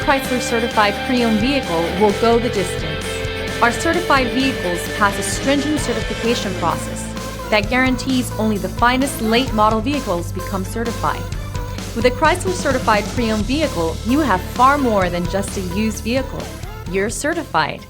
Chrysler certified pre-owned vehicle will go the distance. Our certified vehicles pass a stringent certification process that guarantees only the finest late model vehicles become certified. With a Chrysler certified pre-owned vehicle, you have far more than just a used vehicle. You're certified.